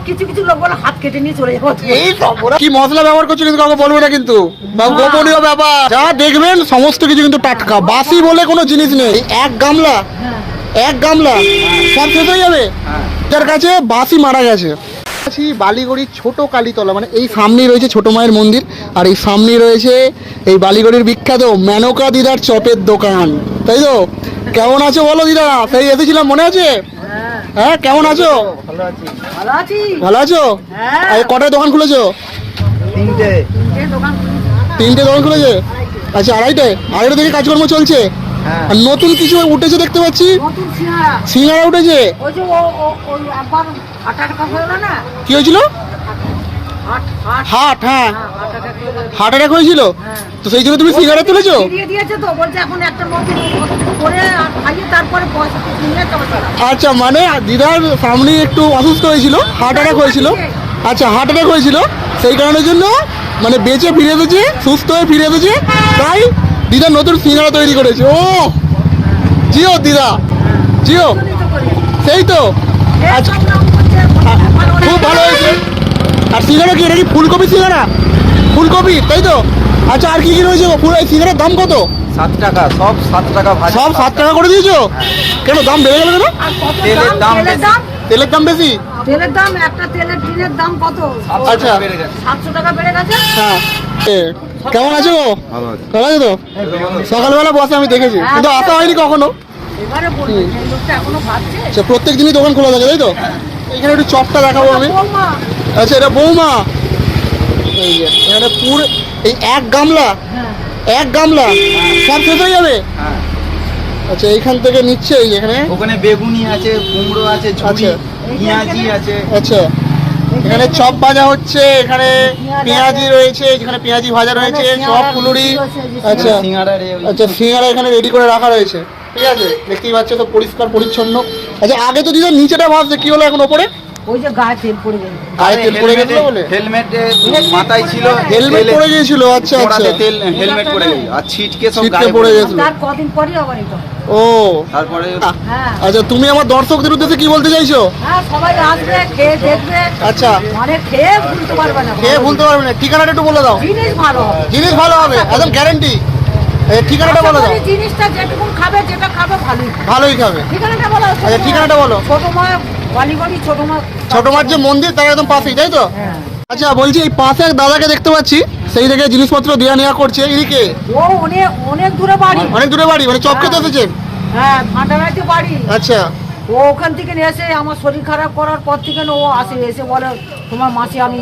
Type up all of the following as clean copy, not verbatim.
কিছু কিছু লোক বলে হাত কেটে নিয়ে চলে যাবো। এই কি মশলা ব্যবহার করছো কিন্তু কাউকে বলবো না, কিন্তু গোপনীয় ব্যাপার। যা দেখবেন সমস্ত কিছু কিন্তু টাটকা, বাসি বলে কোনো জিনিস নেই। এক গামলা সব শেষ হয়ে যাবে। যার কাছে বাসি মারা গেছে। বালিগড়ির ছোট কালীতলা, মানে এই সামনেই রয়েছে ছোট মায়ের মন্দির, আর এই সামনেই রয়েছে এই বালিগড়ির বিখ্যাত মেনকা দিদার চপের দোকান, তাই তো? কেমন আছো বলো দিদা? সেই এসেছিলাম, মনে আছে? হ্যাঁ, কেমন আছো? ভালো আছো? আর কটায় দোকান খুলেছো? তিনটে দোকান খুলেছে। আচ্ছা, আড়াইটে থেকে কাজকর্ম চলছে। আর নতুন কিছু উঠেছে দেখতে পাচ্ছি, সিঙ্গারা উঠেছে। কি হয়েছিল? হার্ট, হ্যাঁ, হার্ট অ্যাটাক হয়েছিল, তো সেই জন্য তুমি সিঙ্গারা তুলেছো? আচ্ছা, মানে দিদার সামনে একটু অসুস্থ হয়েছিল, হার্ট অ্যাটাক হয়েছিল। আচ্ছা, হার্ট অ্যাটাক হয়েছিল, সেই কারণের জন্য মানে বেঁচে ফিরে এসেছে, সুস্থ হয়ে ফিরে এসেছে, তাই দিদা নতুন সিঙ্গারা তৈরি করেছে। ও জিও দিদা, জিও, সেই তো। আচ্ছা, খুব ভালো হয়েছে। আর সিঙ্গারা কি, এটা কি ফুলকপি সিঙ্গারা? ফুলকপি, তাই তো? আচ্ছা, আর কি কি রয়েছে? সিঙ্গারার দাম কত? 7 টাকা, সব 7 টাকা ভাজা। সব 7 টাকা করে দিয়েছো? কেন, দাম বেড়ে গেল কেন? তেলের দাম বেশি। তেলের দাম বেশি? তেলের দাম, একটা তেলের টিনের দাম কত? আচ্ছা, 700 টাকা বেড়ে গেছে। হ্যাঁ। কেমন আছো? ভালো আছে। ভালো আছো তো? সকালবেলা বসে আমি দেখেছি, কিন্তু আসা হয়নি কখনো। এবারে বলবো, এই লোকটা এখনো ভাবছে। আচ্ছা, প্রত্যেক দিনই দোকান খোলা থাকে, তাই তো? এখানে একটু চপটা দেখাবো আমি। আচ্ছা, এটা বৌমা। এই যে এখানে পুরো এই এক গামলা সব শেষ হয়ে যাবে। আচ্ছা, এইখান থেকে নিচ্ছে। এই এখানে ওখানে বেগুনি আছে, কুমড়ো আছে, ঝুড়ি, পেঁয়াজি আছে। আচ্ছা, এখানে চপ ভাজা হচ্ছে, এখানে পেঁয়াজি রয়েছে, এখানে পেঁয়াজি ভাজা রয়েছে, চপ ফুলুরি। আচ্ছা, আচ্ছা, সিঙ্গারা এখানে রেডি করে রাখা রয়েছে, ঠিক আছে? দেখতেই পাচ্ছ তো, পরিষ্কার পরিচ্ছন্ন। আচ্ছা, আগে তো দিদা নিচেটা ভাবছে, কি হলো এখন ওপরে? ওই যে গায়ে তেল পড়ে গেল, গায়ে তেল পড়ে গেছিল বলে? হেলমেট মাথায় ছিল, হেলমেট পড়ে গিয়েছিল। আচ্ছা, আচ্ছা, তেল হেলমেট পড়ে গেল, আর ছিটকে সব ছিটকে গায়ে পড়ে গেছিল। তার কদিন পরই আবার এটা। ও, তারপরে হ্যাঁ। আচ্ছা, তুমি আমার দর্শকদের উদ্দেশ্যে কি বলতে চাইছো? হ্যাঁ, সবাই আসবে, খেয়ে দেখবে। আচ্ছা, মানে খেয়ে ভুলতে পারবে না। খেয়ে ভুলতে পারবে না। ঠিকানাটা একটু বলে দাও। জিনিস ভালো হবে, জিনিস ভালো হবে, একদম গ্যারান্টি। ঠিকানাটা বলে দাও। জিনিসটা যেটুকুন খাবে, যেটা খাবে ভালোই খাবে। ঠিকানাটা বলো। আচ্ছা, ঠিকানাটা বলো। ছোট মা বালিগড়ি, ছোট মার যে মন্দির, তার একদম পাশেই, তাই তো? হ্যাঁ। আচ্ছা, বলছি এই পাশে এক দাদাকে দেখতে পাচ্ছি, সেই থেকে জিনিসপত্র দেওয়া নেওয়া করছে। এদিকে ও অনেক দূরে বাড়ি। অনেক দূরে বাড়ি, মানে চপ খেতে এসেছেন? হ্যাঁ, ভাটারাইতে বাড়ি। আচ্ছা, ও ওখান থেকে এসে আমার শরীর খারাপ করার পর থেকে ও এসে বলে, তোমার মাসি আমি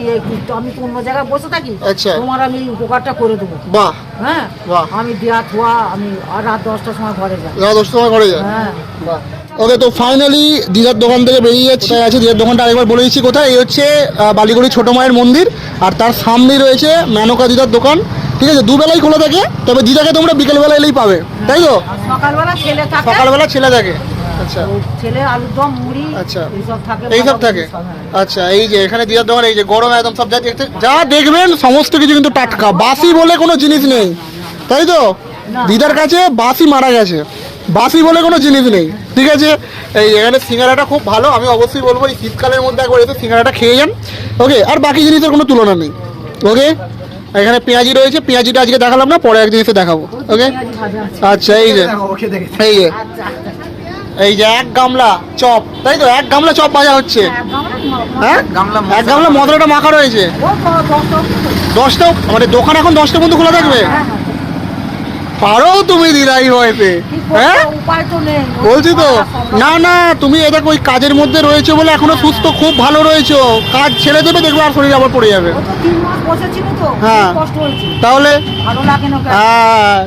তো অন্য জায়গায় বসে থাকি, আচ্ছা, তোমার আমি উপকারটা করে দেবো। বাহ, হ্যাঁ, বাহ। আমি দেয়া থোয়া, আমি আর রাত 10টার সময় ঘরে যাই। রাত 10টার সময় ঘরে যায়? হ্যাঁ। বাহ। ওকে, তো ফাইনালি দিদার দোকান থেকে বেরিয়ে যাচ্ছে। আছে দিদার দোকানটা আরেকবার বলে দিচ্ছি কোথায়। এই হচ্ছে বালিগড়ি ছোট মায়ের মন্দির, আর তার সামনেই রয়েছে মেনকা দিদার দোকান, ঠিক আছে? দুবেলাই খোলা থাকে, তবে দিদাকে তোমরা বিকেলবেলা এলেই পাবে, তাই তো? সকালবেলা ছেলে থাকে। সকালবেলা ছেলে থাকে। আচ্ছা, ছেলে আলুর দম, মুড়ি, আচ্ছা, এইসব থাকে। আচ্ছা, এই যে এখানে দিদার দোকান, এই যে গরম একদম সব যা দেখবেন সমস্ত কিছু কিন্তু টাটকা, বাসি বলে কোনো জিনিস নেই, তাই তো? দিদার কাছে বাসি মারা গেছে, বাসি বলে কোনো জিনিস নেই, ঠিক আছে? এই এখানে সিঙ্গারাটা খুব ভালো, আমি অবশ্যই বলবো এই শীতকালের মধ্যে একবার এসে সিঙ্গারাটা খেয়ে যান, ওকে? আর বাকি জিনিসের কোনো তুলনা নেই, ওকে? এখানে পেঁয়াজি রয়েছে, পেঁয়াজিটা আজকে দেখালাম না, পরে একদিন এসে দেখাবো, ওকে? আচ্ছা, এই যে এই যে এক গামলা চপ, তাই তো? এক গামলা চপ ভাজা হচ্ছে, হ্যাঁ? এক গামলা মশলাটা মাখা রয়েছে। 10টা, মানে দোকান এখন 10টা পর্যন্ত খোলা থাকবে? পারো তুমি দিদাই হয়েছে, হ্যাঁ? বলছি তো, না না, তুমি এটা ওই কাজের মধ্যে রয়েছে বলে এখনো সুস্থ, খুব ভালো রয়েছে। কাজ ছেড়ে দেবে, দেখবে আর শরীর আবার পড়ে যাবে। হ্যাঁ, তাহলে হ্যাঁ,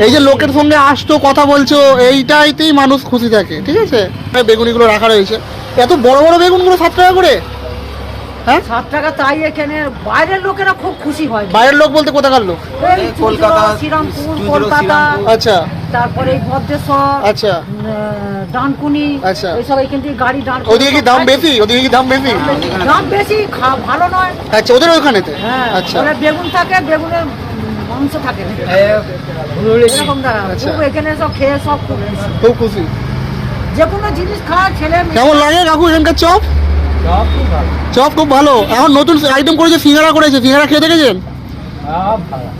এই যে লোকের সঙ্গে আসতো, কথা বলছো, এইটাইতেই মানুষ খুশি থাকে, ঠিক আছে? বেগুনিগুলো রাখা রয়েছে, এত বড় বড় বেগুনগুলো 7 টাকা করে। হ্যাঁ, 7 টাকা। তাই এখানে বাইরের লোকেরা খুব খুশি হয়। বাইরের লোক বলতে কোথাকার লোক? কলকাতা, শ্রীরামপুর, কলকাতা, আচ্ছা, তারপরে ভদ্রেশ্বর, আচ্ছা, ডানকুনি, আচ্ছা, এইসব এখান থেকে গাড়ি দাঁড়। ওদিকে কি দাম বেশি? ওদিকে কি দাম বেশি? দাম বেশি, ভালো নয়। আচ্ছা, ওদের ওখানেতে? হ্যাঁ, আচ্ছা, বেগুন থাকে, বেগুনের মাংস থাকে না, এরকম দাঁড়া। আচ্ছা। খুব এখানে সব খেয়ে সব খুব খুশি। যে কোনো জিনিস খাওয়া ছেলে। কেমন লাগে কাকু এখানকার চপ? চপ খুব ভালো। এখন নতুন আইটেম করেছে, সিঙ্গারা করেছে, সিঙ্গারা খেয়ে দেখেছেন?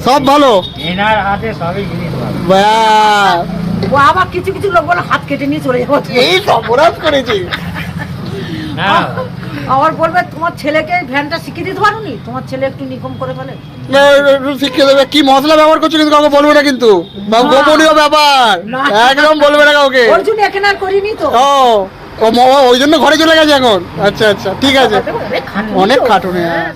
সব ভালো। এনার হাতে সবই জিনিস ভালো। ব্যাস, ও আবার কিছু কিছু লোক বলে হাত কেটে নিয়ে চলে যাবো। এই সর্বনাশ করেছে। না আবার বলবে তোমার ছেলেকে ভ্যানটা শিখিয়ে দিতে পারোনি, তোমার ছেলে একটু নিকম করে ফেলে। না, একটু শিখিয়ে দেবে কি মশলা ব্যবহার করছো, কিন্তু কাউকে বলবে না, কিন্তু গোপনীয় ব্যাপার, না। একদম বলবে না কাউকে। ওর জন্য এখানে আর করিনি তো। ও ওই জন্য ঘরে চলে গেছে এখন। আচ্ছা আচ্ছা, ঠিক আছে, অনেক খাটুনি অনেক তো। খাটুনি। হ্যাঁ।